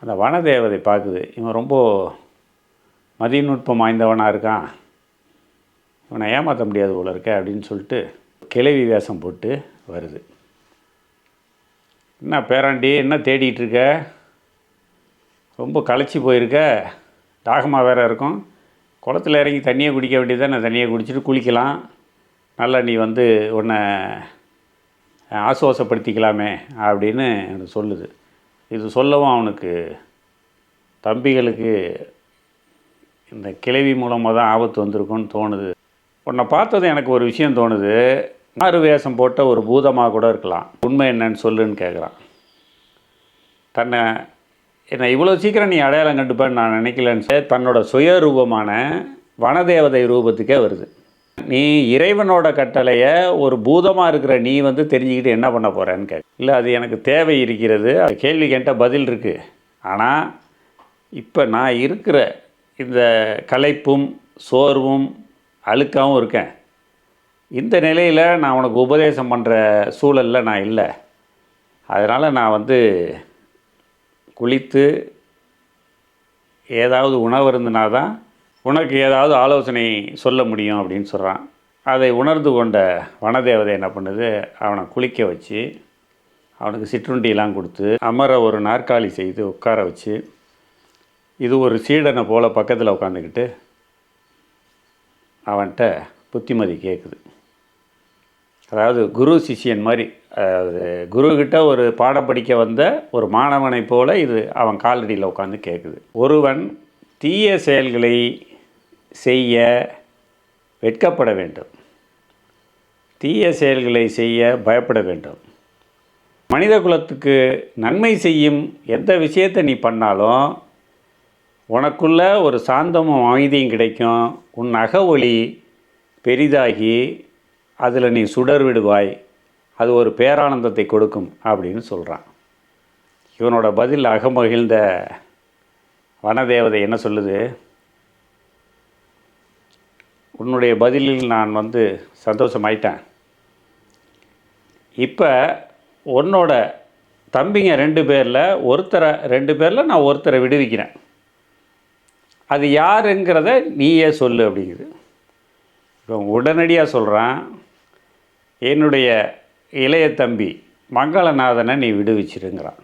அந்த வனதேவதை பார்க்குது, இவன் ரொம்ப மதிநுட்பம் வாய்ந்தவனாக இருக்கான், இவனை ஏமாற்ற முடியாது போல இருக்க அப்படின்னு சொல்லிட்டு கிளவி வேஷம் போட்டு வருது. என்ன பேராண்டி, என்ன தேடிகிட்டு இருக்க? ரொம்ப களைச்சி போயிருக்க, தாகமாக வேறு இருக்கும். குளத்தில் இறங்கி தண்ணியை குடிக்க வேண்டியதான். நான் தண்ணியை குடிச்சிட்டு குளிக்கலாம், நல்லா நீ உன்னை ஆசுவாசப்படுத்திக்கலாமே அப்படின்னு எனக்கு சொல்லுது. இது சொல்லவும் அவனுக்கு தம்பிகளுக்கு இந்த கிளவி மூலமாக தான் ஆபத்து வந்திருக்குன்னு தோணுது. உன்னை பார்த்ததும் எனக்கு ஒரு விஷயம் தோணுது, மாறு வேஷம் போட்ட ஒரு பூதமாக கூட இருக்கலாம், உண்மை என்னன்னு சொல்லுன்னு கேட்குறான். என்னை இவ்வளோ சீக்கிரம் நீ அடையாளம் கண்டுப்பேன்னு நான் நினைக்கலன்னு தன்னோட சுயரூபமான வனதேவதை ரூபத்துக்கே வருது. நீ இறைவனோட கட்டளையை ஒரு பூதமாக இருக்கிற நீ தெரிஞ்சுக்கிட்டு என்ன பண்ண போகிறேன்னு கேட்க. இல்லை, அது எனக்கு தேவை இருக்கிறது, கேள்வி கேட்ட பதில் இருக்குது. ஆனால் இப்போ நான் இருக்கிற இந்த களைப்பும் சோர்வும் அழுக்காகவும் இருக்கேன். இந்த நிலையில் நான் உனக்கு உபதேசம் பண்ணுற சூழலில் நான் இல்லை. அதனால் நான் குளித்து ஏதாவது உணவு இருந்தனா தான் உனக்கு ஏதாவது ஆலோசனை சொல்ல முடியும் அப்படின்னு சொல்கிறான். அதை உணர்ந்து கொண்ட வனதேவதை என்ன பண்ணுது, அவனை குளிக்க வச்சு அவனுக்கு சிற்றுண்டியெல்லாம் கொடுத்து அமர ஒரு நாற்காலி செய்து உட்கார வச்சு, இது ஒரு சீடனை போல் பக்கத்தில் உட்காந்துக்கிட்டு அவன்கிட்ட புத்திமதி கேட்குது. அதாவது குரு சிஷியன் மாதிரி, அதாவது குருக்கிட்ட ஒரு பாடம் படிக்க வந்த ஒரு மாணவனை போல் இது அவன் காலடியில் உட்காந்து கேட்குது. ஒருவன் தீய செயல்களை செய்ய வெட்கப்பட வேண்டும், தீய செயல்களை செய்ய பயப்பட வேண்டும். மனித குலத்துக்கு நன்மை செய்யும் எந்த விஷயத்தை நீ பண்ணாலும் உனக்குள்ள ஒரு சாந்தமும் அமைதியும் கிடைக்கும். உன் அக ஒளி பெரிதாகி அதில் நீ சுடர் விடுவாய், அது ஒரு பேரானந்தத்தை கொடுக்கும் அப்படின்னு சொல்கிறான். இவனோட பதில் அகமகிழ்ந்த வனதேவதை என்ன சொல்லுது, உன்னுடைய பதிலில் நான் சந்தோஷமாயிட்டேன். இப்போ உன்னோட தம்பிங்க 2 பேரில் நான் ஒருத்தரை விடுவிக்கிறேன், அது யாருங்கிறத நீயே சொல்லு அப்படிங்குது. இப்போ உடனடியாக சொல்கிறான், என்னுடைய இளைய தம்பி மங்களநாதனை நீ விடுவிச்சிருங்கிறான்.